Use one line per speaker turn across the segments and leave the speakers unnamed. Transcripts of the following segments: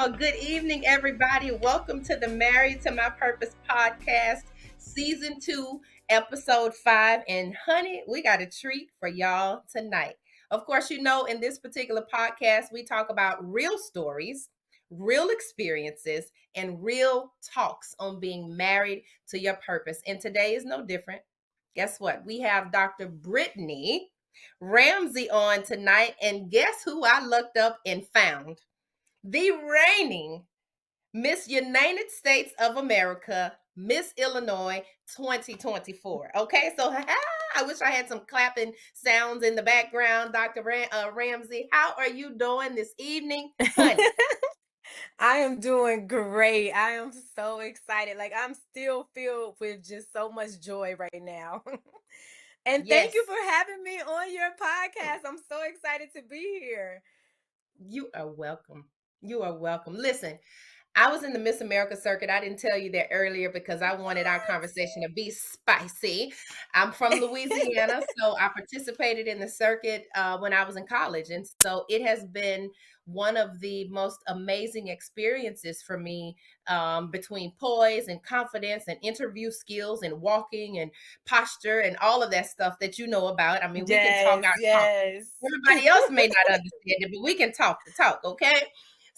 Well, good evening, everybody. Welcome to the Married to My Purpose podcast, season 2, episode 5. And honey, we got a treat for y'all tonight. Of course, in this particular podcast, we talk about real stories, real experiences, and real talks on being married to your purpose. And today is no different. Guess what? We have Dr. Brittany Ramsey on tonight. And guess who I looked up and found? The reigning Miss United States of America, Miss Illinois 2024. Okay, so I wish I had some clapping sounds in the background. Dr. Ramsey, how are you doing this evening, honey?
I am doing great. I am so excited. Like I'm still filled with just so much joy right now. And thank you
Yes,
for having me on your podcast. I'm so excited to be here.
you are welcome. You are welcome. Listen, I was in the Miss America circuit. I didn't tell you that earlier because I wanted our conversation to be spicy. I'm from Louisiana, so I participated in the circuit when I was in college. And so it has been one of the most amazing experiences for me, between poise and confidence and interview skills and walking and posture and all of that stuff that you know about. I mean, we can talk
Yes,
our talk.
yes.
Everybody else may not understand it, but we can talk the talk, okay?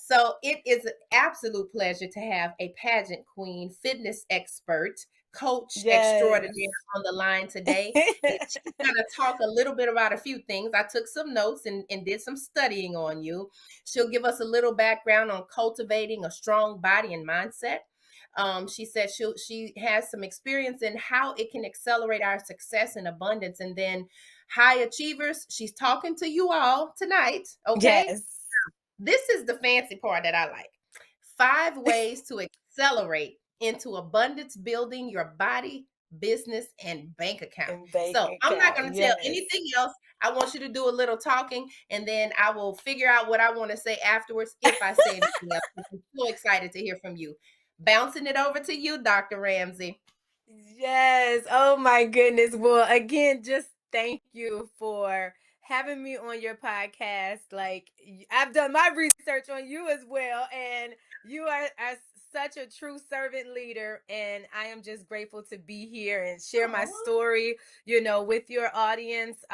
So it is an absolute pleasure to have a pageant queen, fitness expert, coach
Yes.
extraordinaire on the line today. And she's going to talk a little bit about a few things. I took some notes and did some studying on you. She'll give us a little background on cultivating a strong body and mindset. She said she has some experience in how it can accelerate our success and abundance. And then high achievers, she's talking to you all tonight, okay?
Yes.
This is the fancy part that I like. 5 ways to accelerate into abundance building your body, business, and bank account.
And bank
So I'm not
account.
going to tell
Yes.
anything else. I want you to do a little talking and then I will figure out what I want to say afterwards if I say anything else. I'm so excited to hear from you. Bouncing it over to you, Dr. Ramsey.
Yes. Oh my goodness. Well, again, just thank you for having me on your podcast. Like I've done my research on you as well, and you are such a true servant leader, and I am just grateful to be here and share my
Aw.
story, with your audience.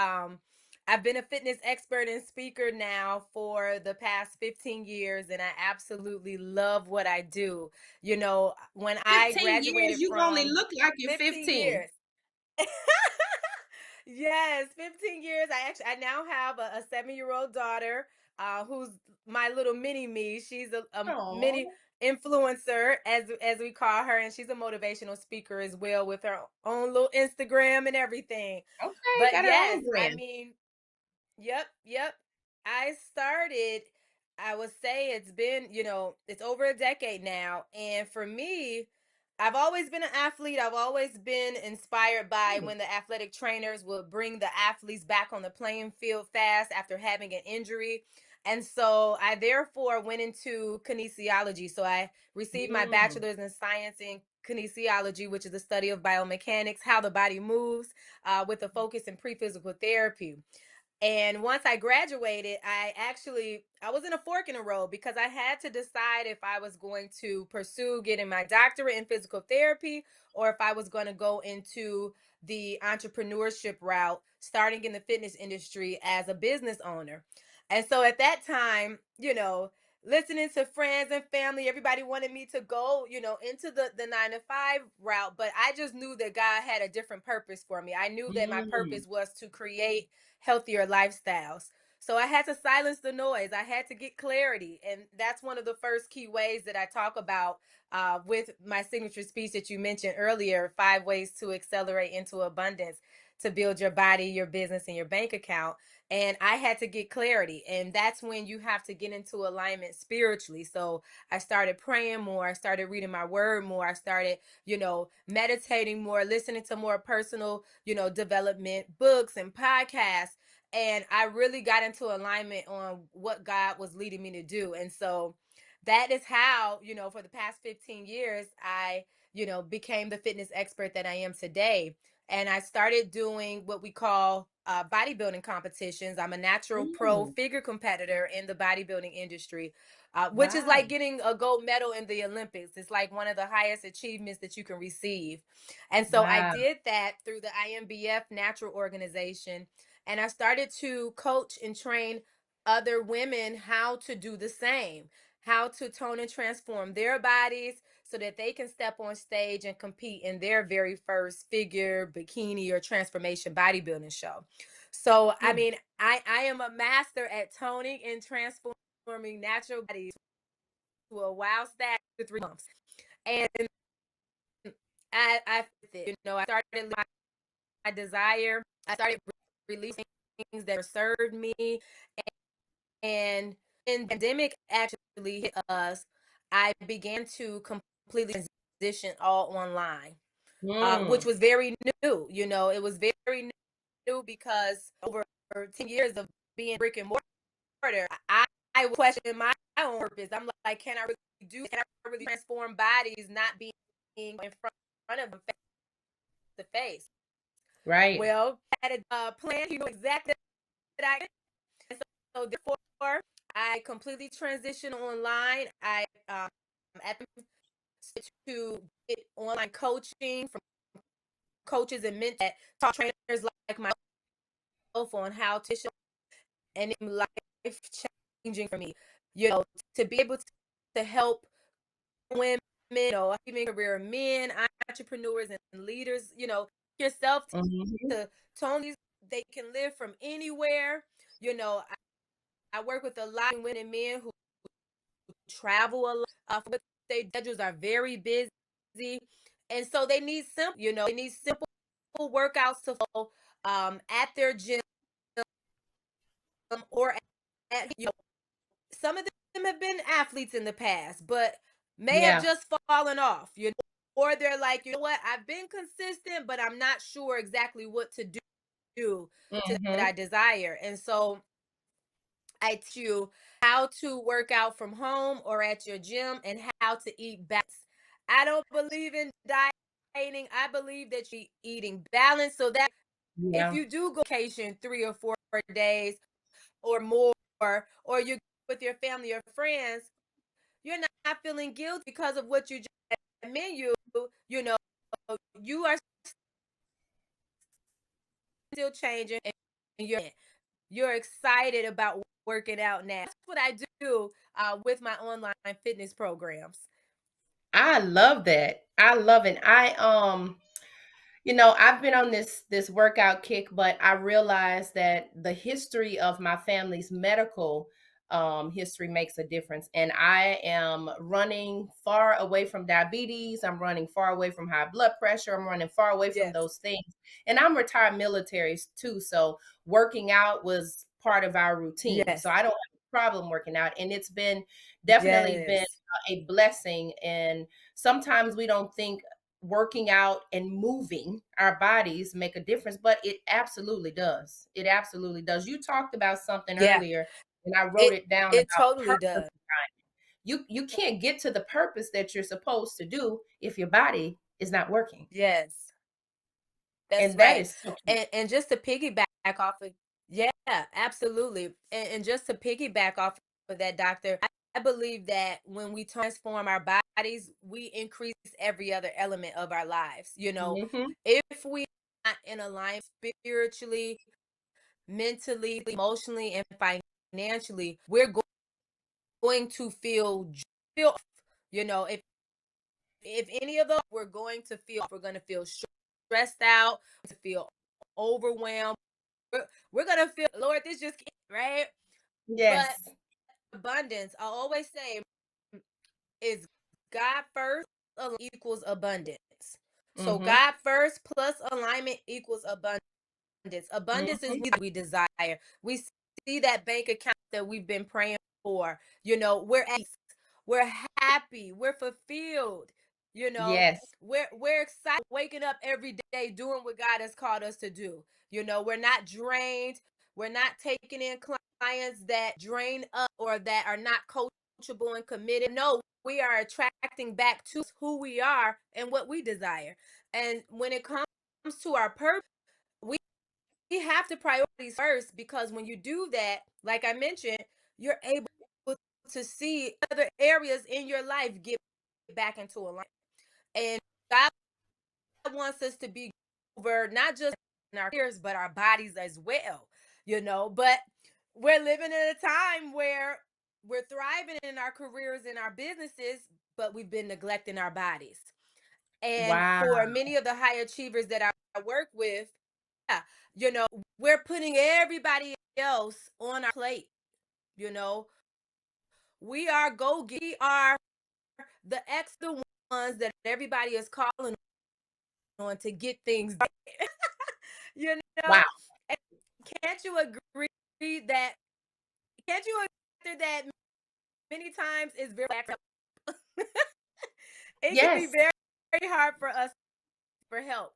I've been a fitness expert and speaker now for the past 15 years, and I absolutely love what I do. When I
15
graduated
years, you only
from
look like you're
15
15.
years. Yes, 15 years. I now have a 7-year-old daughter, who's my little mini me. She's a
Oh,
mini influencer, as we call her, and she's a motivational speaker as well with her own little Instagram and everything.
okay.
But
Got her
yes,
own
I
brand.
mean, yep, yep. I started, I would say it's over a decade now. And for me, I've always been an athlete. I've always been inspired by
Hmm.
when the athletic trainers would bring the athletes back on the playing field fast after having an injury. And so I therefore went into kinesiology. So I received my
Mm.
bachelor's in science in kinesiology, which is the study of biomechanics, how the body moves, with a focus in pre-physical therapy. And once I graduated, I was in a fork in the road because I had to decide if I was going to pursue getting my doctorate in physical therapy or if I was going to go into the entrepreneurship route, starting in the fitness industry as a business owner. And so at that time, listening to friends and family, everybody wanted me to go, into the 9 to 5 route, but I just knew that God had a different purpose for me. I knew that my
Mm.
purpose was to create healthier lifestyles. So I had to silence the noise. I had to get clarity. And that's one of the first key ways that I talk about, with my signature speech that you mentioned earlier, 5 ways to accelerate into abundance to build your body, your business, and your bank account. And I had to get clarity. And that's when you have to get into alignment spiritually. So I started praying more. I started reading my word more. I started, meditating more, listening to more personal, development books and podcasts. And I really got into alignment on what God was leading me to do. And so that is how, for the past 15 years, I, became the fitness expert that I am today. And I started doing what we call bodybuilding competitions. I'm a natural pro
Mm,
figure competitor in the bodybuilding industry, which is
wow.
like getting a gold medal in the Olympics. It's like one of the highest achievements that you can receive. And so I
Wow.
did that through the IMBF Natural Organization. And I started to coach and train other women how to do the same, how to tone and transform their bodies so that they can step on stage and compete in their very first figure, bikini, or transformation bodybuilding show. So, I
Mm,
mean, I am a master at toning and transforming natural bodies to a wild stack to 3 months. And I I started my desire. I started releasing things that served me. And when the pandemic actually hit us, I began to completely transition all online, which
mm,
was very new. It was very new because over 10 years of being brick and mortar, I was questioning my own purpose. I'm like, can I really transform bodies not being in front of them face to face?
right.
Well, I had a plan, exactly that so therefore, I completely transitioned online. I at to get online coaching from coaches and mentors that taught trainers like myself on how to show, and it was life changing for me. You know, to be able to help women, even career men, entrepreneurs, and leaders. Yourself
Hmm.
to tone these. They can live from anywhere. I work with a lot of women and men who travel a lot. But their schedules are very busy, and so they need simple workouts to follow at their gym or some of them have been athletes in the past, but may have
Yeah.
just fallen off. Or they're like, what? I've been consistent, but I'm not sure exactly what to do to that
Hmm.
I desire, and so I teach you how to work out from home or at your gym and how to eat balanced. I don't believe in dieting. I believe that you're eating balance so that if
Yeah.
you do go on vacation 3 or 4 days or more, or you with your family or friends, you're not feeling guilty because of what you just menu. You know, you are still changing, and you're excited about working out now. That's what I do with my online fitness programs.
I love that. I love it. I've been on this workout kick, but I realized that the history of my family's medical history makes a difference. And I am running far away from diabetes. I'm running far away from high blood pressure. I'm running far away from
Yes,
those things. And I'm retired military too. So working out was part of our routine. So
yes,
I don't have a problem working out. And it's been definitely been
yes,
a blessing. And sometimes we don't think working out and moving our bodies make a difference, but it absolutely does. It absolutely does. You talked about something
yeah.
earlier and I wrote
It
it down
it
about
totally
purpose.
does.
You can't get to the purpose that you're supposed to do if your body is not working.
Yes, that's
And that
right.
is so key.
And just to piggyback off of, yeah, absolutely. And just to piggyback off of that, doctor, I believe that when we transform our bodies, we increase every other element of our lives.
Hmm.
If we are not in alignment spiritually, mentally, emotionally, and financially, we're going to feel off. If any of those, we're going to feel stressed out, to feel overwhelmed. We're going to feel, Lord, this just can't, right? But
Yes.
abundance, I always say, is God first equals abundance. So
Hmm.
God first plus alignment equals abundance. Abundance is
Hmm.
we desire. We see that bank account that we've been praying for. We're at peace. We're happy. We're fulfilled. You know,
Yes.
we're excited waking up every day doing what God has called us to do. We're not drained. We're not taking in clients that drain us or that are not coachable and committed. No, we are attracting back to who we are and what we desire. And when it comes to our purpose, have to priorities first, because when you do that, like I mentioned, you're able to see other areas in your life get back into alignment. And God wants us to be over not just in our careers, but our bodies as well, But we're living in a time where we're thriving in our careers and our businesses, but we've been neglecting our bodies. And
Wow.
for many of the high achievers that I work with, yeah, we're putting everybody else on our plate. You know, we are the extra ones that everybody is calling on to get things done. you
Wow.
know, and can't you agree that? Can't you agree that many times it's very it can be
Yes.
very, very hard for us for help,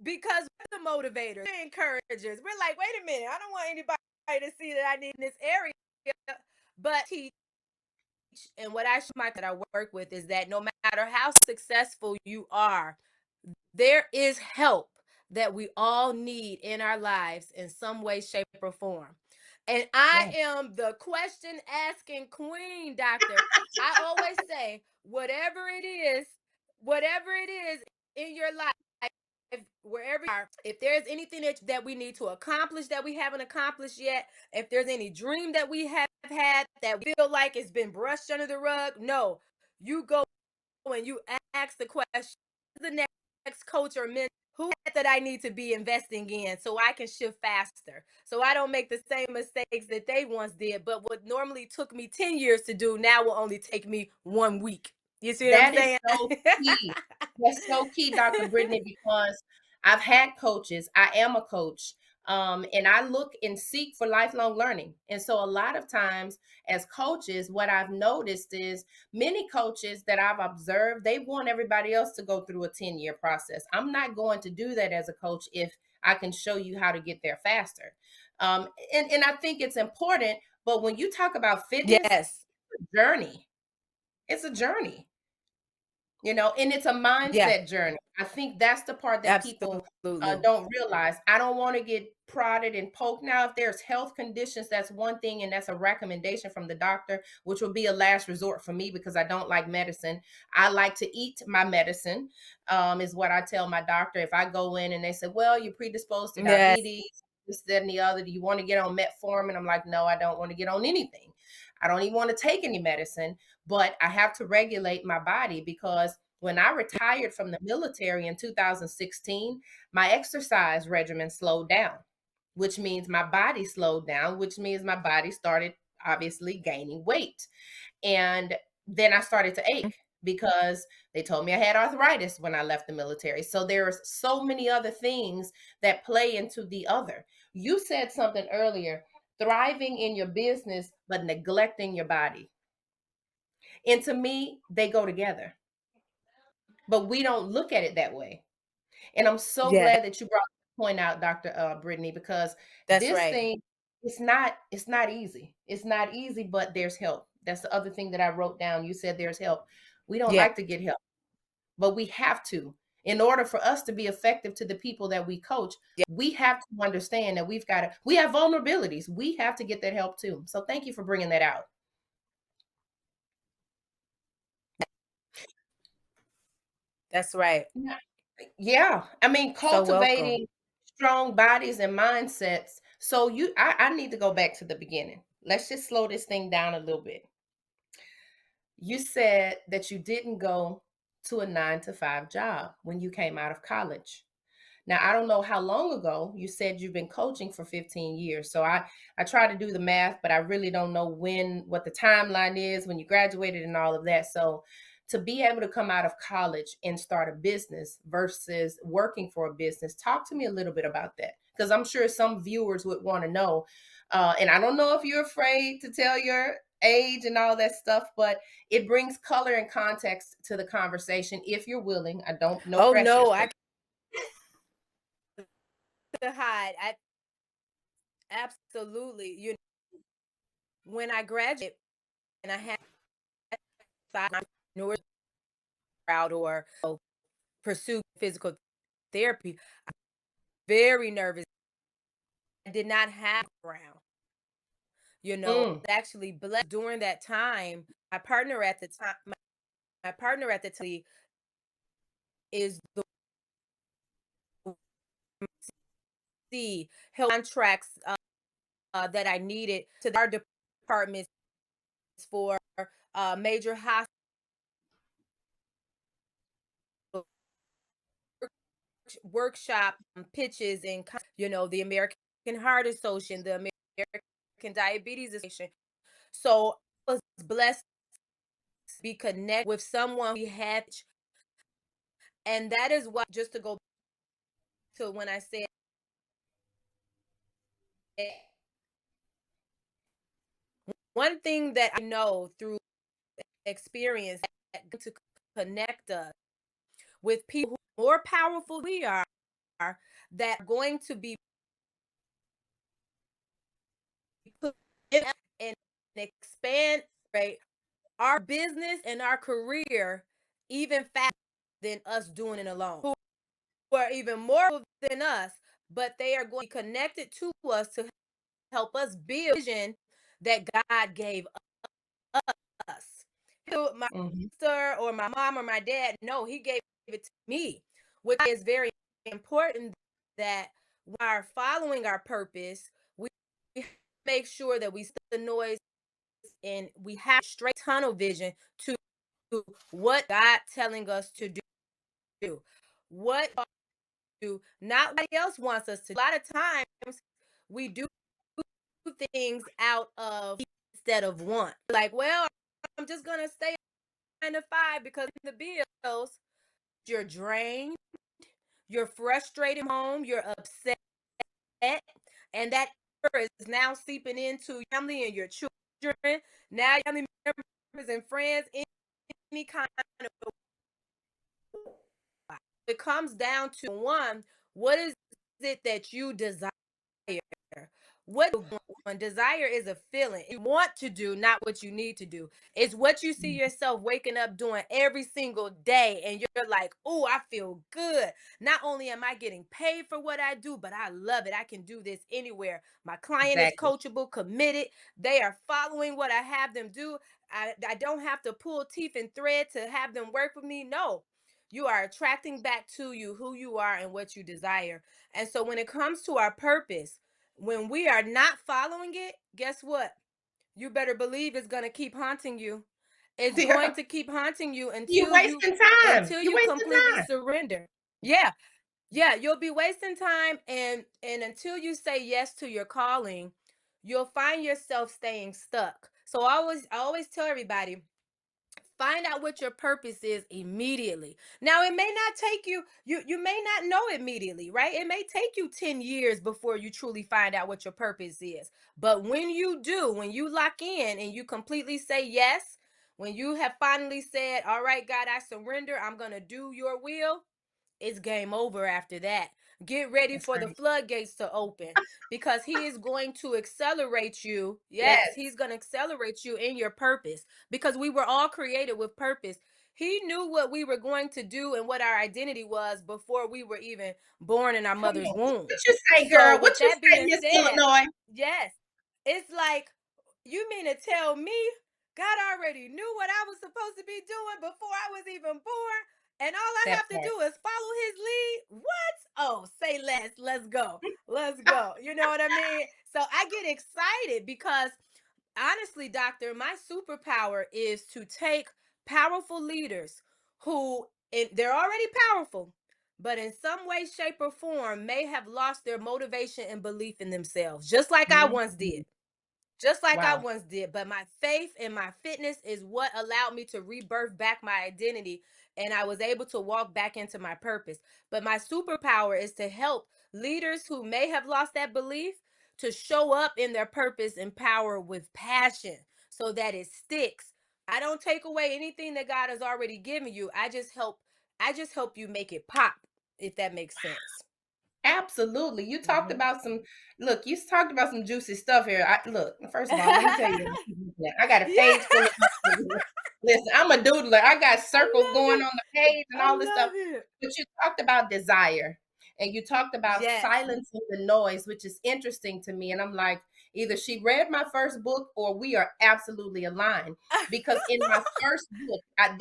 because we're the motivators, we're encouragers. We're like, wait a minute, I don't want anybody to see that I need in this area, but teach. And what I show my that I work with is that no matter how successful you are, there is help that we all need in our lives in some way, shape, or form. And I
Yes.
am the question asking queen, doctor. I always say, whatever it is in your life, wherever you are, if there's anything that we need to accomplish that we haven't accomplished yet, if there's any dream that we have had that we feel like it's been brushed under the rug, no, you go and you ask the question, the next coach or mentor who that I need to be investing in so I can shift faster, so I don't make the same mistakes that they once did, but what normally took me 10 years to do now will only take me 1 week. You see what I'm
That is
saying?
so key. That's so key, Dr. Brittany, because I've had coaches. I am a coach. And I look and seek for lifelong learning. And so a lot of times as coaches, what I've noticed is many coaches that I've observed, they want everybody else to go through a 10-year process. I'm not going to do that as a coach if I can show you how to get there faster. And I think it's important, but when you talk about fitness,
Yes.
journey, it's a journey, and it's a
Yeah,
mindset journey. I think that's the part that people
absolutely.
don't realize. I don't want to get prodded and poked. Now, if there's health conditions, that's one thing, and that's a recommendation from the doctor, which will be a last resort for me because I don't like medicine. I like to eat my medicine, is what I tell my doctor. If I go in and they say, well, you're predisposed to
Yes.
diabetes, this, that, and the other, do you want to get on metformin? I'm like, no, I don't want to get on anything. I don't even want to take any medicine, but I have to regulate my body because when I retired from the military in 2016, my exercise regimen slowed down, which means my body slowed down, which means my body started obviously gaining weight. And then I started to ache because they told me I had arthritis when I left the military. So there's so many other things that play into the other. You said something earlier, thriving in your business, but neglecting your body. And to me, they go together, but we don't look at it that way. And I'm so
Yeah,
glad that you brought the point out, Dr. Brittany, because
that's
this
right.
thing, it's not easy. It's not easy, but there's help. That's the other thing that I wrote down. You said there's help. We don't
Yeah,
like to get help, but we have to. In order for us to be effective to the people that we coach,
yeah,
we have to understand that we have vulnerabilities. We have to get that help too. So thank you for bringing that out.
that's right.
Yeah. I mean,
So welcome.
cultivating strong bodies and mindsets. So I need to go back to the beginning. Let's just slow this thing down a little bit. You said that you didn't go to a 9 to 5 job when you came out of college. Now, I don't know how long ago you said you've been coaching for 15 years. So I try to do the math, but I really don't know what the timeline is when you graduated and all of that. So to be able to come out of college and start a business versus working for a business, talk to me a little bit about that because I'm sure some viewers would want to know. And I don't know if you're afraid to tell your age and all that stuff, but it brings color and context to the conversation if you're willing. I don't, no
Oh no,
pressures,
I
but
could hide. I absolutely. When I graduated and I had my entrepreneur route or pursue physical therapy, I'm very nervous did not have ground.
Mm.
Actually blessed during that time. My partner at the time, my partner at the time is the help contracts that I needed to our departments for major hospital workshop pitches and the American Heart Association, the American Diabetes Association. So I was blessed to be connected with someone we had, and that is what, just to go to when I said one thing that I know through experience to connect us with people who are more powerful than we are, that are going to be put in and expand, right, our business and our career even faster than us doing it alone. Who are even more than us, but they are going to be connected to us to help us build vision that God gave us. My
Mm-hmm.
sister or my mom or my dad, no, he gave it to me, which is very important that we are following our purpose. We make sure that we stop the noise and we have straight tunnel vision to what God telling us to do. What do not what else wants us to do. A lot of times we do things out of instead of want. Like, well, I'm just gonna stay 9 to 5 because the bills. You're drained, you're frustrated home, you're upset, and that is now seeping into your family and your children. Now, your family members and friends, any kind of. It comes down to one: what is it that you desire? What desire is a feeling you want to do, not what you need to do. It's what you see yourself waking up doing every single day, and you're like, oh, I feel good. Not only am I getting paid for what I do, but I love it. I can do this anywhere. My client is
Exactly.
coachable, committed. They are following what I have them do. I don't have to pull teeth and thread to have them work with me. No, you are attracting back to you who you are and what you desire. And so when it comes to our purpose, when we are not following it, guess what? You better believe it's going to keep haunting you. It's going
Yeah.
to keep haunting you
You
until you
wasting time.
until
You
you
wasting
completely
time.
surrender. Yeah. Yeah, you'll be wasting time, and until you say yes to your calling, you'll find yourself staying stuck. So I always tell everybody, find out what your purpose is immediately. Now, it may not take you may not know immediately, right? It may take you 10 years before you truly find out what your purpose is. But when you do, when you lock in and you completely say yes, when you have finally said, all right, God, I surrender, I'm going to do your will, it's game over after that. Get ready
That's
for the
right.
floodgates to open, because he is going to accelerate you. Yes,
Yes.
he's going to accelerate you in your purpose, because we were all created with purpose. He knew what we were going to do and what our identity was before we were even born in our
Come
mother's
on.
womb.
What you say,
So,
girl?
with
What you
that
say,
being
Miss
said,
Illinois?
yes, it's like, you mean to tell me God already knew what I was supposed to be doing before I was even born? And all I
That
have to
part.
do is follow his lead? What? Oh, say less. Let's go. Let's go. You know what I mean? So I get excited because, honestly, doctor, my superpower is to take powerful leaders who, they're already powerful, but in some way, shape, or form may have lost their motivation and belief in themselves, just like I once
Mhm.
did. Just like I
Wow.
once did. But my faith and my fitness is what allowed me to rebirth back my identity. And I was able to walk back into my purpose. But my superpower is to help leaders who may have lost that belief to show up in their purpose and power with passion so that it sticks. I don't take away anything that God has already given you. I just help you make it pop, if that makes sense.
Absolutely. You talked
Mhm.
about some look, you talked about some juicy stuff here. Look, first of all, let me tell you, I got a
Yeah,
page full of listen, I'm a doodler. I got
I
circles
love
going
it.
on the page and
I
all this stuff.
love it.
But you talked about desire. and you talked about
Yes.
silencing the noise, which is interesting to me. And I'm like, either she read my first book or we are absolutely aligned. Because in my first book, I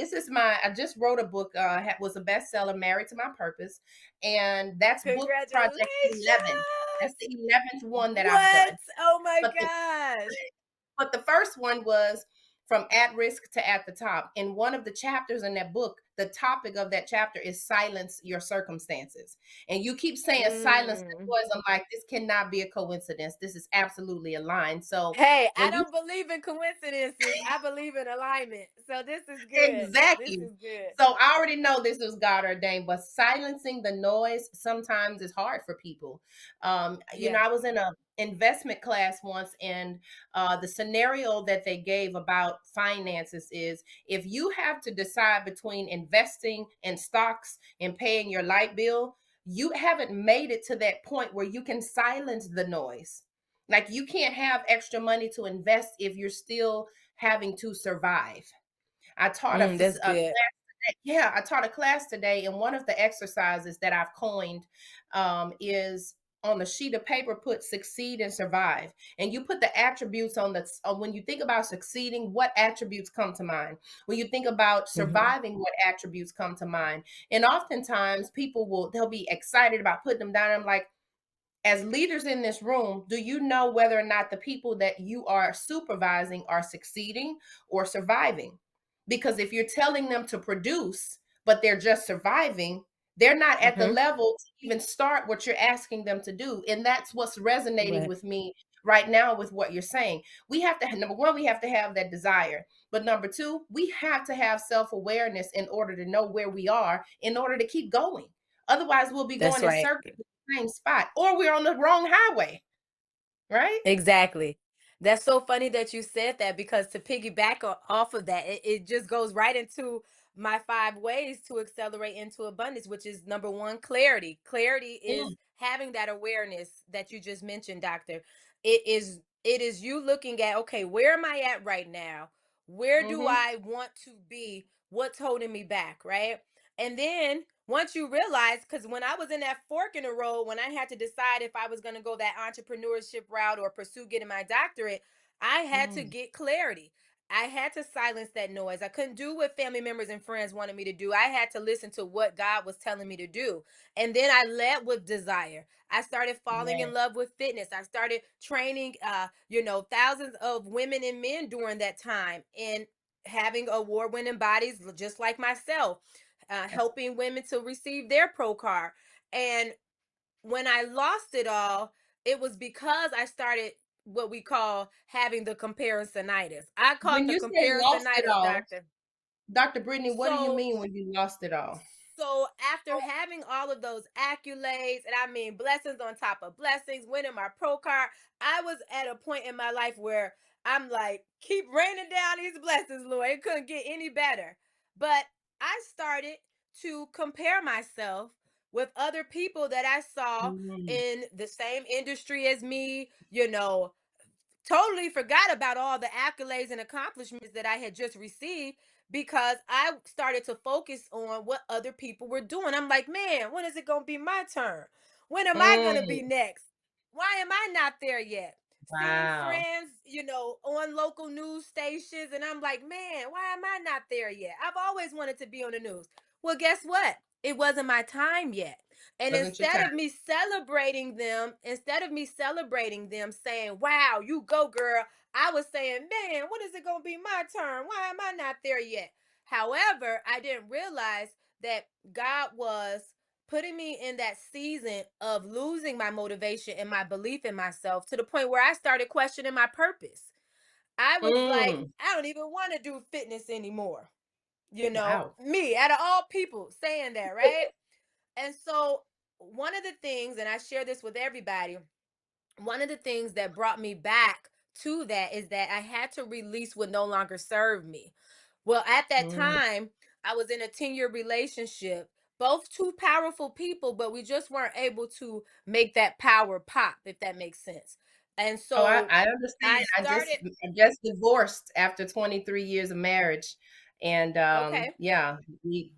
just wrote a book, was a bestseller, Married to My Purpose. And that's book
Congratulations.
project 11. That's the 11th one that I've
What?
done.
Oh my
But the
gosh.
but the first one was from at risk to at the top. In one of the chapters in that book, the topic of that chapter is silence your circumstances. And you keep saying silence the
Mm.
noise. I'm like, this cannot be a coincidence. This is absolutely aligned. So
Hey, I
when you
don't believe in coincidences. I believe in alignment. So this is good. This
exactly.
is good.
So I already know this was God ordained, but silencing the noise sometimes is hard for people.
Yeah.
I was in a investment class once, and the scenario that they gave about finances is if you have to decide between investing in stocks and paying your light bill, you haven't made it to that point where you can silence the noise. Like you can't have extra money to invest if you're still having to survive. I taught
That's good.
yeah, I taught a class today, and one of the exercises that I've coined is on a sheet of paper, put succeed and survive. And you put the attributes when you think about succeeding, what attributes come to mind? When you think about
Hmm.
surviving, what attributes come to mind? And oftentimes they'll be excited about putting them down. I'm like, as leaders in this room, do you know whether or not the people that you are supervising are succeeding or surviving? Because if you're telling them to produce, but they're just surviving, they're not at the
Hmm.
level to even start what you're asking them to do. And that's what's resonating
Right.
with me right now with what you're saying. We have to, number one, we have to have that desire. But number two, we have to have self awareness in order to know where we are, in order to keep going. Otherwise, we'll be
That's
going in
right.
circles same spot, or we're on the wrong highway, right?
Exactly. That's so funny that you said that because to piggyback off of that, it just goes right into my 5 ways to accelerate into abundance, which is number one, clarity. Clarity is
Mm,
having that awareness that you just mentioned, doctor. It is you looking at, okay, where am I at right now? Where do
mhm,
I want to be? What's holding me back, right? And then once you realize, because when I was in that fork in the road, when I had to decide if I was going to go that entrepreneurship route or pursue getting my doctorate, I had to
mm,
get clarity. I had to silence that noise. I couldn't do what family members and friends wanted me to do. I had to listen to what God was telling me to do. And then I led with desire. I started falling in
yes.
love with fitness. I started training thousands of women and men during that time and having award-winning bodies just like myself,
That's
helping women to receive their pro card. And when I lost it all, it was because I started what we call having the comparisonitis. I caught
when
the
you say lost it
comparisonitis,
all,
doctor.
Dr. Brittany, what do you
So
mean when you lost it all?
so after having all of those accolades, and I mean blessings on top of blessings, winning my pro card, I was at a point in my life where I'm like, keep raining down these blessings, Lord. It couldn't get any better. But I started to compare myself with other people that I saw
Mm,
in the same industry as me, totally forgot about all the accolades and accomplishments that I had just received because I started to focus on what other people were doing. I'm like, man, when is it going to be my turn? When am I going to be
mm,
next? Why am I not there yet? Seeing
wow.
friends, on local news stations, and I'm like, man, why am I not there yet? I've always wanted to be on the news. Well, guess what? It wasn't my time yet. And
Wasn't your time.
instead of me celebrating them saying, wow, you go, girl, I was saying, man, when is it going to be my turn? Why am I not there yet? However, I didn't realize that God was putting me in that season of losing my motivation and my belief in myself to the point where I started questioning my purpose. I was like,
Mm,
I don't even want to do fitness anymore.
wow.
Me, out of all people, saying that, right? And so, one of the things, and I share this with everybody, one of the things that brought me back to that is that I had to release what no longer served me. Well, at that
Mm.
time, I was in a 10-year relationship, both two powerful people, but we just weren't able to make that power pop, if that makes sense. And
Oh,
so
I
I
understand.
started,
I just divorced after 23 years of marriage. And
okay,
yeah, we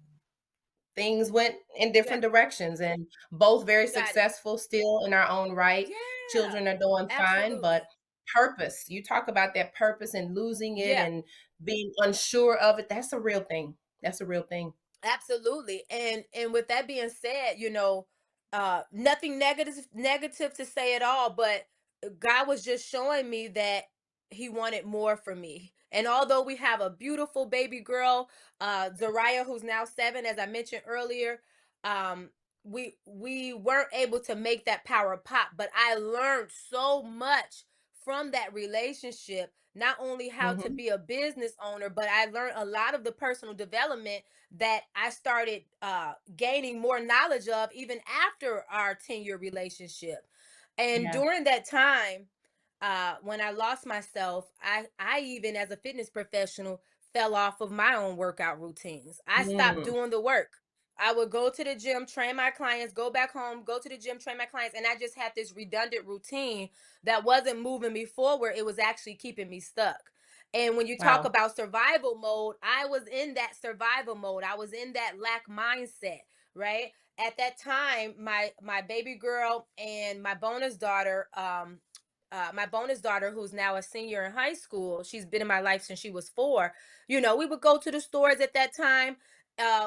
things went in
Yeah,
different directions, and both very
you got it.
successful still in our own right.
Yeah,
Children are doing fine, but
absolutely.
purpose, you talk about that purpose and losing it
Yeah.
and being unsure of it. That's a real thing. That's a real thing.
Absolutely. And with that being said, nothing negative to say at all, but God was just showing me that he wanted more for me. And although we have a beautiful baby girl, Zariah, who's now 7, as I mentioned earlier, um, we weren't able to make that power pop, but I learned so much from that relationship, not only how to
Mhm.
be a business owner, but I learned a lot of the personal development that I started gaining more knowledge of even after our 10-year relationship. And
Yeah.
during that time, when I lost myself, I even as a fitness professional fell off of my own workout routines. I stopped
Mm.
doing the work. I would go to the gym, train my clients, go back home, go to the gym, train my clients, and I just had this redundant routine that wasn't moving me forward. It was actually keeping me stuck. And when you talk
Wow.
about survival mode, I was in that survival mode. I was in that lack mindset, right? At that time, my baby girl and my bonus daughter, who's now a senior in high school, she's been in my life since she was 4. We would go to the stores at that time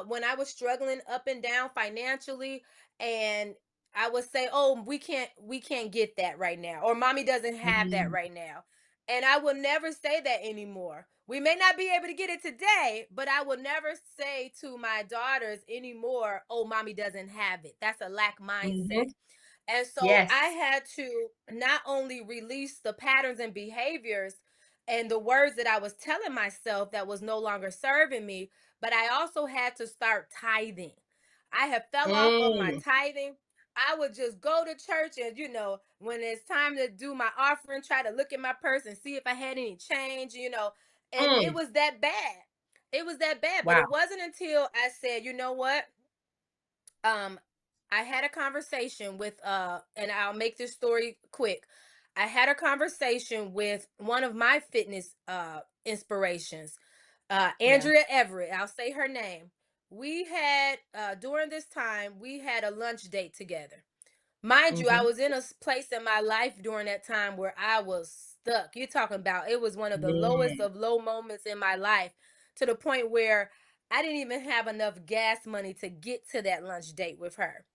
when I was struggling up and down financially, and I would say, "Oh, we can't get that right now," or "Mommy doesn't have that
Mm.
right now." And I will never say that anymore. We may not be able to get it today, but I will never say to my daughters anymore, "Oh, mommy doesn't have it." That's a lack mindset.
Mhm.
And so I
Yes.
had to not only release the patterns and behaviors and the words that I was telling myself that was no longer serving me, but I also had to start tithing. I have fell off of my
Mm.
tithing. I would just go to church and when it's time to do my offering, try to look in my purse and see if I had any change. And it
Mm.
was that bad. It was that bad, but
Wow.
it wasn't until I said, "You know what? um I had a conversation with and I'll make this story quick. I had a conversation with one of my fitness inspirations,
Yeah.
Andrea Everett. I'll say her name. We had during this time we had a lunch date together. Mind you, I
Mhm.
was in a place in my life during that time where I was stuck. You're talking about it was one of the lowest
Mm.
of low moments in my life, to the point where I didn't even have enough gas money to get to that lunch date with her.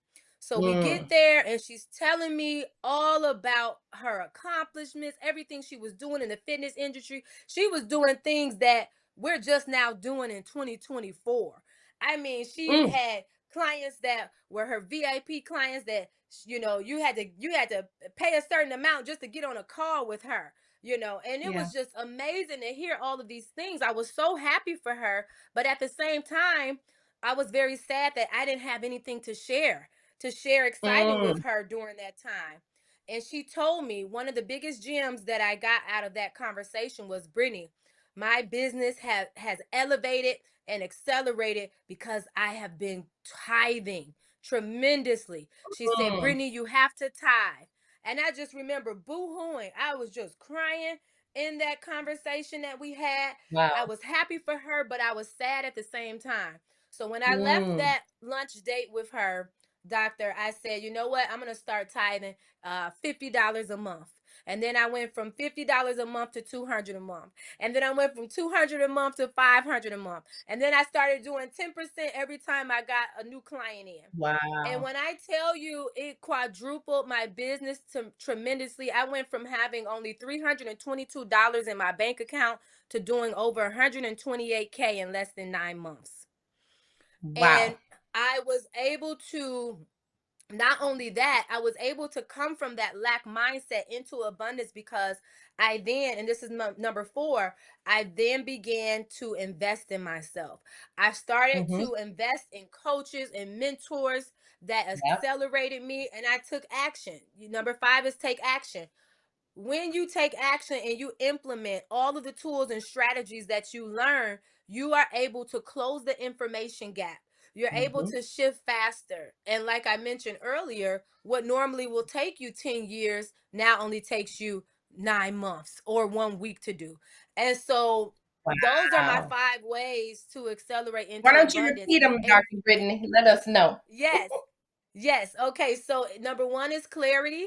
So we get
Mm.
there and she's telling me all about her accomplishments, everything she was doing in the fitness industry. She was doing things that we're just now doing in 2024. I mean, she
Mm.
had clients that were her VIP clients that you had to pay a certain amount just to get on a call with her. And it
Yeah.
was just amazing to hear all of these things. I was so happy for her, but at the same time I was very sad that I didn't have anything to share exciting with
Mm.
her during that time. And she told me one of the biggest gems that I got out of that conversation was, "Brittany, my business has elevated and accelerated because I have been tithing tremendously." She said,
Mm.
"Brittany, you have to tithe." And I just remember boo-hooing. I was just crying in that conversation that we had. I
Wow.
was happy for her, but I was sad at the same time. So when I left
Mm.
that lunch date with her, doctor, I said, "You know what? I'm going to start tithing $50 a month." And then I went from $50 a month to 200 a month. And then I went from 200 a month to 500 a month. And then I started doing 10% every time I got a new client in. And
Wow.
when I tell you it quadrupled my business tremendously, I went from having only $322 in my bank account to doing over 128K in less than 9 months.
Wow.
And I was able to, not only that, I was able to come from that lack mindset into abundance because I then, and this is number 4, I then began to invest in myself. I started
Mhm.
to invest in coaches and mentors that
Yep.
accelerated me, and I took action. Number 5 is take action. When you take action and you implement all of the tools and strategies that you learn, you are able to close the information gap. You're able
Mhm.
to shift faster. And like I mentioned earlier, what normally will take you 10 years now only takes you 9 months or 1 week to do. And so Those are my
Wow.
5 ways to accelerate
Why
into
don't you
abundance.
repeat them,
And
Dr. Brittany? Let us know.
yes, yes. Okay, so number one is clarity.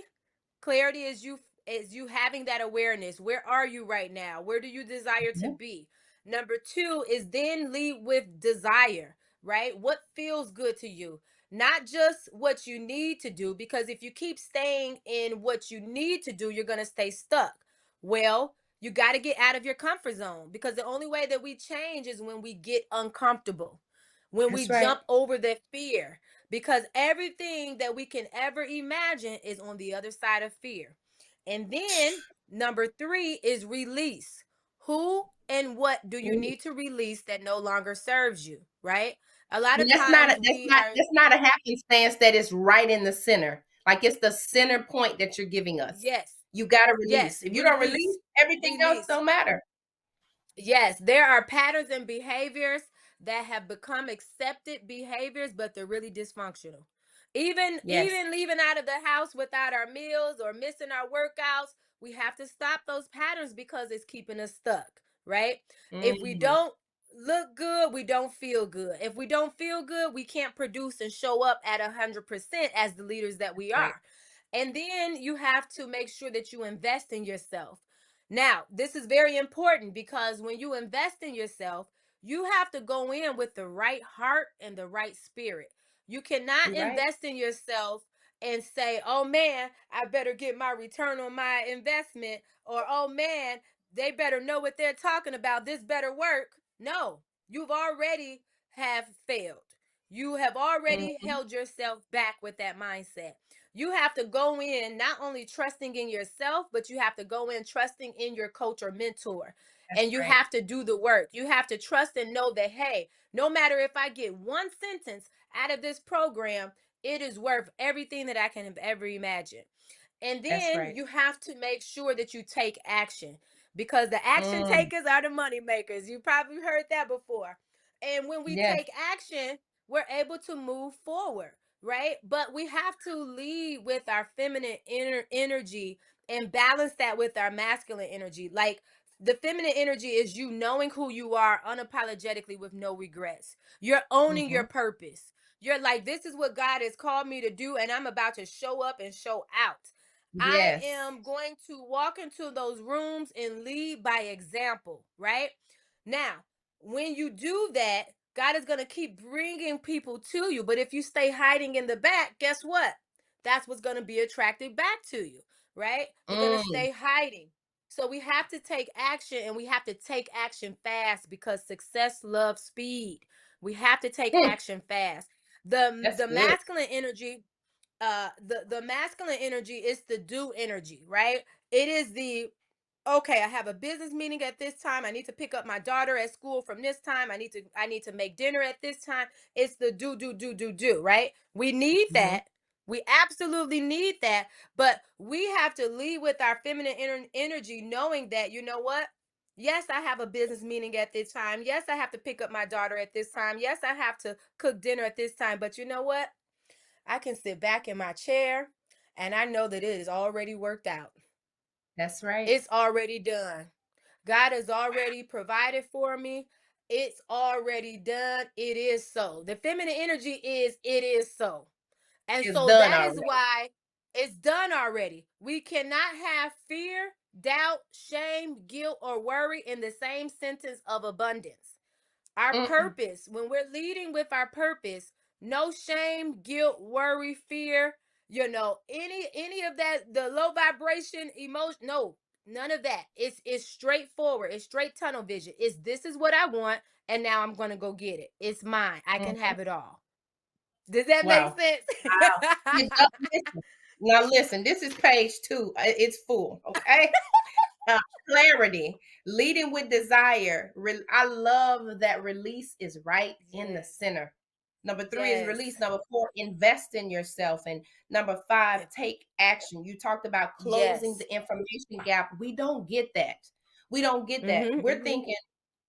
Clarity is you having that awareness. Where are you right now? Where do you desire to
Mhm.
be? Number two is then lead with desire, right? What feels good to you? Not just what you need to do, because if you keep staying in what you need to do, you're going to stay stuck. Well, you got to get out of your comfort zone, because the only way that we change is when we get uncomfortable, when we
That's right.
jump over that fear, because everything that we can ever imagine is on the other side of fear. And then number three is release. Who and what do you
Ooh.
need to release that no longer serves you, right? A lot
And
of times we are,
that's not a happenstance that is right in the center. Like it's the center point that you're giving us.
yes,
You got to
yes,
release. If you don't release,
release,
everything else
release.
don't matter.
Yes, there are patterns and behaviors that have become accepted behaviors, but they're really dysfunctional.
Yes.
Even leaving out of the house without our meals or missing our workouts, we have to stop those patterns because it's keeping us stuck, right? If we
Mhm.
don't look good, we don't feel good. If we don't feel good, we can't produce and show up at 100% as the leaders that we
Right.
are. And then you have to make sure that you invest in yourself. Now, this is very important, because when you invest in yourself, you have to go in with the right heart and the right spirit. You cannot
You're right.
invest in yourself and say, oh man, I better get my return on my investment, or oh man, they better know what they're talking about. This better work. No, you've already have failed. You have already
Mhm.
held yourself back with that mindset. You have to go in not only trusting in yourself, but you have to go in trusting in your coach or mentor.
That's
And you
right.
have to do the work. You have to trust and know that, hey, no matter if I get one sentence out of this program, it is worth everything that I can ever imagine. And
That's
then
right.
you have to make sure that you take action, because the action
Mm.
takers are the money makers. You probably heard that before. And when we
Yes.
take action, we're able to move forward, right? But we have to lead with our feminine energy and balance that with our masculine energy. Like, the feminine energy is you knowing who you are unapologetically with no regrets. You're owning
Hmm.
your purpose. You're like, this is what God has called me to do, and I'm about to show up and show out. I
Yes.
am going to walk into those rooms and lead by example, right? Now, when you do that, God is going to keep bringing people to you. But if you stay hiding in the back, guess what? That's what's going to be attracted back to you, right? You're going to
Mm.
stay hiding. So we have to take action, and we have to take action fast, because success loves speed. We have to take
Hmm.
action fast. The
That's
the
good.
masculine energy, the masculine energy is the do energy, right? It is the, okay, I have a business meeting at this time, I need to pick up my daughter at school from this time, I need to make dinner at this time. It's the do, right? We need
Hmm.
that. We absolutely need that. But we have to lead with our feminine energy, knowing that, you know what, yes, I have a business meeting at this time, yes, I have to pick up my daughter at this time, yes, I have to cook dinner at this time, but you know what, I can sit back in my chair and I know that it is already worked out.
That's right.
It's already done. God has already provided for me. It's already done. It is so. The feminine energy is it is so. And
It's
so
done
that is
already.
why it's done already. We cannot have fear, doubt, shame, guilt, or worry in the same sentence of abundance. Our
Mm-mm.
purpose, when we're leading with our purpose, no shame, guilt, worry, fear, any of that, the low vibration emotion, no, none of that. It's straightforward. It's straight tunnel vision. It's, this is what I want, and now I'm gonna go get it. It's mine. I can
Mhm.
have it all. Does that make
Wow.
sense?
Wow. Listen. Now listen, this is page 2. It's full. Okay. Uh, Clarity, leading with desire. I love that release is right in the
Yes.
center. Number 3 is
Yes.
release. Number 4, invest in yourself. And number 5, take action. You talked about closing
Yes.
the information gap. We don't get that. We don't get that.
Mm-hmm,
We're
mm-hmm.
thinking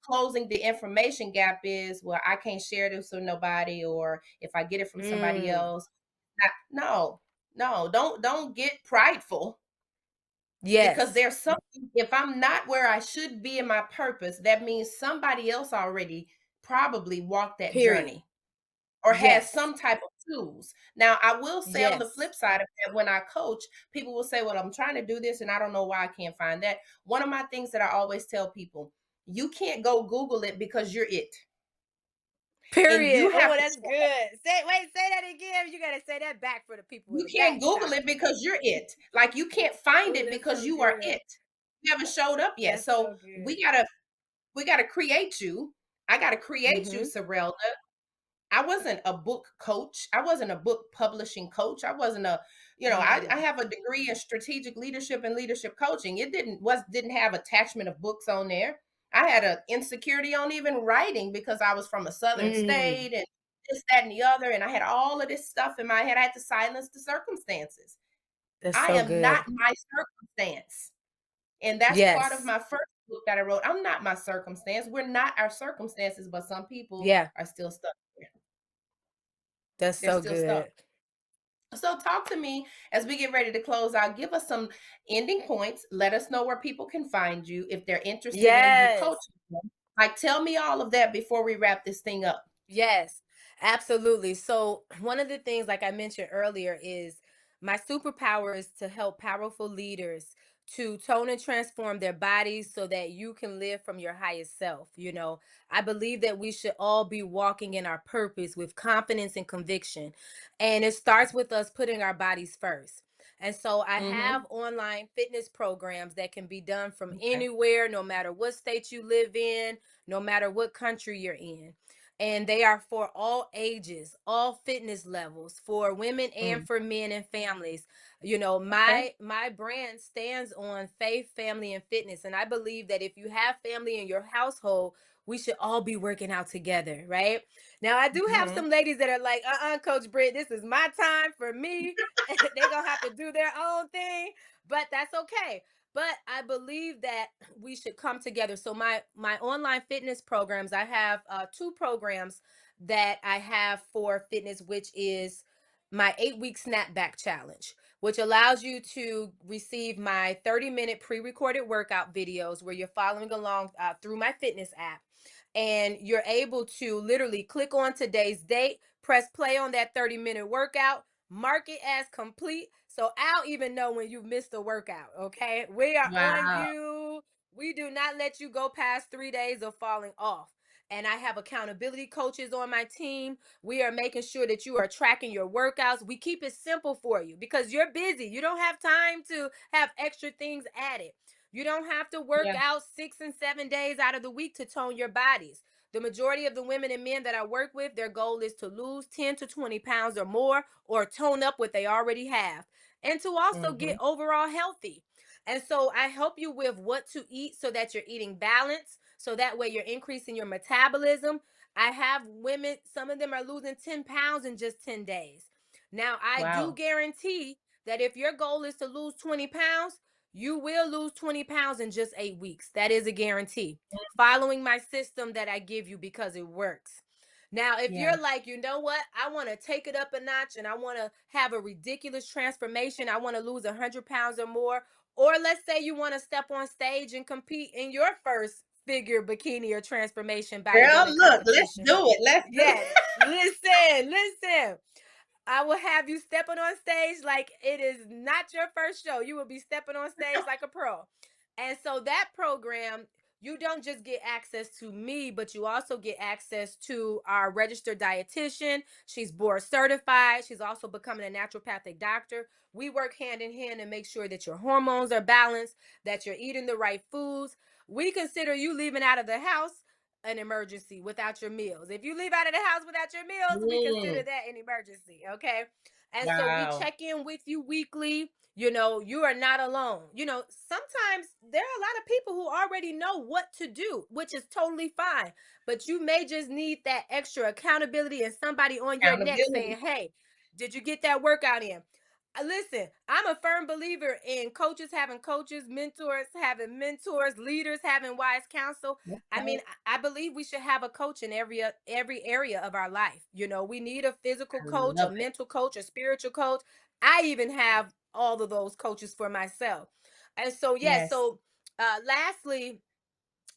closing the information gap is, well, I can't share this with nobody, or if I get it from somebody
Mm.
else. No, no, don't get prideful. because
Yes.
there's something, if I'm not where I should be in my purpose, that means somebody else already probably walked that
Period.
journey or has
Yes.
some type of tools. Now, I will say on the
Yes.
flip side of that, when I coach, people will say, well, I'm trying to do this and I don't know why I can't find that. One of my things that I always tell people, you can't go Google it because you're it. And
Period.
you have
Oh,
to,
that's good. Say that again. You gotta say that back for the people in
you
the
can't
back,
Google
Doctor.
it because you're it. Like you can't find
Oh,
it
that's
because
so
you are
good.
it. You haven't showed up yet.
That's
So
so good.
we gotta create you. I gotta create you,
Mm-hmm.
Serelda. I wasn't a book coach. I wasn't a book publishing coach. I wasn't a, I
Mm.
have a degree in strategic leadership and leadership coaching. It didn't have attachment of books on there. I had a insecurity on even writing because I was from a southern
Mm.
state and this, that, and the other. And I had all of this stuff in my head. I had to silence the circumstances.
That's
I
so
am not
good.
my circumstance. And that's part of
Yes.
my first book that I wrote. I'm not my circumstance. We're not our circumstances, but some people
Yeah.
are still stuck there.
That's
They're
so
still stuck.
good.
So talk to me as we get ready to close out. Give us some ending points. Let us know where people can find you if they're interested in you
Yes.
coaching them. Like tell me all of that before we wrap this thing up.
Yes, absolutely. So, one of the things, like I mentioned earlier, is my superpower is to help powerful leaders to tone and transform their bodies so that you can live from your highest self. I believe that we should all be walking in our purpose with confidence and conviction. And it starts with us putting our bodies first. And so I
Mm-hmm.
have online fitness programs that can be done from
Okay.
anywhere, no matter what state you live in, no matter what country you're in, and they are for all ages, all fitness levels, for women and
Mm.
for men and families.
Okay.
My brand stands on faith, family, and fitness, and I believe that if you have family in your household, we should all be working out together, right? Now, I do have
Mm-hmm.
some ladies that are like, Coach Britt, this is my time for me. They're gonna have to do their own thing, but that's okay. But I believe that we should come together. So my online fitness programs, I have two programs that I have for fitness, which is my 8-week snapback challenge, which allows you to receive my 30-minute pre-recorded workout videos where you're following along through my fitness app, and you're able to literally click on today's date, press play on that 30-minute workout, mark it as complete. So I'll even know when you've missed a workout. Okay. We are on
Wow.
you. We do not let you go past 3 days of falling off. And I have accountability coaches on my team. We are making sure that you are tracking your workouts. We keep it simple for you because you're busy. You don't have time to have extra things added. You don't have to work
Yeah.
out 6 and 7 days out of the week to tone your bodies. The majority of the women and men that I work with, their goal is to lose 10 to 20 pounds or more, or tone up what they already have, and to also
Mm-hmm.
get overall healthy. And so I help you with what to eat so that you're eating balanced, so that way you're increasing your metabolism. I have women, some of them are losing 10 pounds in just 10 days. Now, I do
Wow.
guarantee that if your goal is to lose 20 pounds, you will lose 20 pounds in just 8 weeks. That is a guarantee. Following my system that I give you because it works. Now, if
Yeah.
you're like, you know what, I want to take it up a notch and I want to have a ridiculous transformation, I want to lose 100 pounds or more, or let's say you want to step on stage and compete in your first figure bikini or transformation
Girl,
bodybuilding
look, let's
competition.
do it. Let's do
Yes,
it.
listen. I will have you stepping on stage like it is not your first show. You will be stepping on stage like a pro. And so that program, you don't just get access to me, but you also get access to our registered dietitian. She's board certified. She's also becoming a naturopathic doctor. We work hand in hand and make sure that your hormones are balanced, that you're eating the right foods. We consider you leaving out of the house an emergency without your meals. If you leave out of the house without your meals, we consider
Mm.
that an emergency, okay? And so we
Wow.
check in with you weekly. You are not alone. Sometimes there are a lot of people who already know what to do, which is totally fine. But you may just need that extra accountability and somebody on your neck
Accountability.
saying, hey, did you get that workout in? Listen, I'm a firm believer in coaches, mentors having mentors, leaders having wise counsel. I
Okay.
mean, I believe we should have a coach in every area of our life. We need a physical
I
coach, a
love it.
mental coach, a spiritual coach. I even have all of those coaches for myself. And so, yes.
Yes.
So, lastly,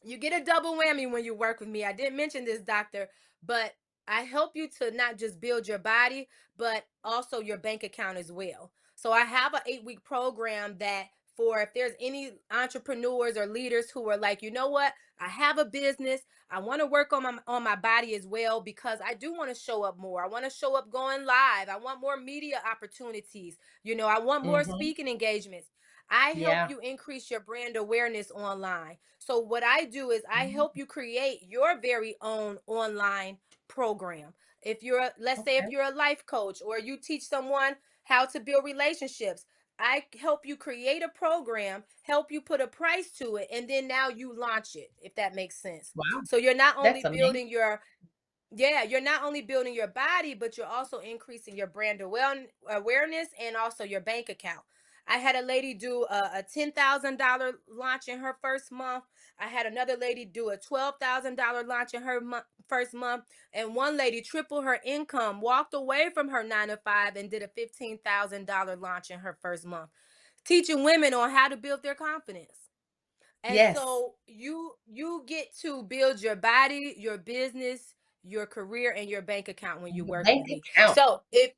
you get a double whammy when you work with me. I didn't mention this, doctor, but I help you to not just build your body, but also your bank account as well. So I have an 8-week program that, for if there's any entrepreneurs or leaders who are like, you know what, I have a business, I want to work on my body as well, because I do want to show up more. I want to show up going live. I want more media opportunities. I want more
Mm-hmm.
speaking engagements. I help
Yeah.
you increase your brand awareness online. So what I do is I
Mhm.
help you create your very own online program. If you're, let's say, if
Okay.
you're a life coach or you teach someone how to build relationships, I help you create a program, help you put a price to it, and then now you launch it, if that makes sense.
Wow.
So you're not only
That's amazing.
building your, yeah, you're not only building your body, but you're also increasing your brand awareness and also your bank account. I had a lady do a $10,000 launch in her first month. I had another lady do a $12,000 launch in her first month. And one lady tripled her income, walked away from her 9 to 5, and did a $15,000 launch in her first month, teaching women on how to build their confidence. And
Yes.
so you get to build your body, your business, your career, and your bank account when you
The
work
bank
with me.
account.
So if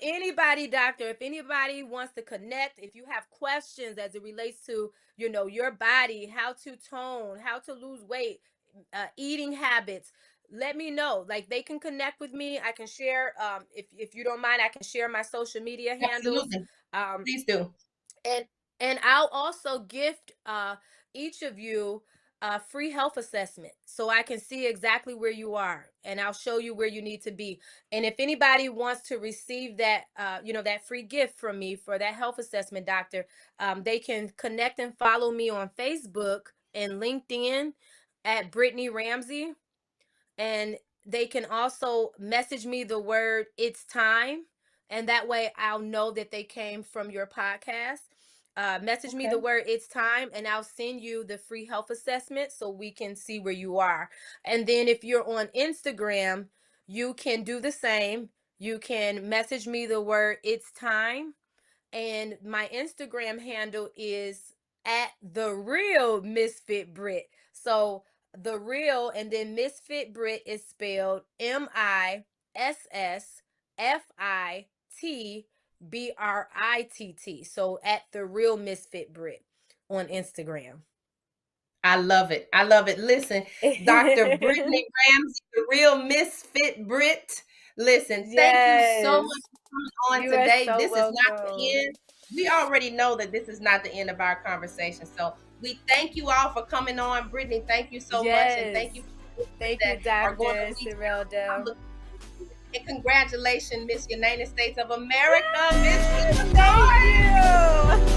anybody, doctor, if anybody wants to connect, if you have questions as it relates to, your body, how to tone, how to lose weight, eating habits, let me know. Like, they can connect with me. I can share, if you don't mind, I can share my social media handles.
Absolutely.
Um,
Please do.
and I'll also gift each of you a free health assessment, so I can see exactly where you are, and I'll show you where you need to be. And if anybody wants to receive that, that free gift from me for that health assessment, doctor, they can connect and follow me on Facebook and LinkedIn at Brittany Ramsey. And they can also message me the word "it's time," and that way I'll know that they came from your podcast. Message me the
Okay.
word "it's time," and I'll send you the free health assessment so we can see where you are. And then if you're on Instagram, you can do the same. You can message me the word "it's time," and my Instagram handle is at the real Misfit Brit. So the real, and then Misfit Brit is spelled MISSFITBRITT. So at the real Misfit Brit on Instagram.
I love it. I love it. Listen, Dr. Brittany Ramsey, the real misfit Brit. Listen, thank you so
Yes,
much for coming on
you are
today.
so
This is not the
welcome.
end. We already know that this is not the end of our conversation. So we thank you all for coming on. Brittany, thank you so much. And
Yes,
thank you for the listeners
thank
that
you,
are going to
Dr.
reach out. I'm
Serelda.
looking forward to it. And congratulations, Miss United States of America, Miss
Woo! Thank
Illinois.
you.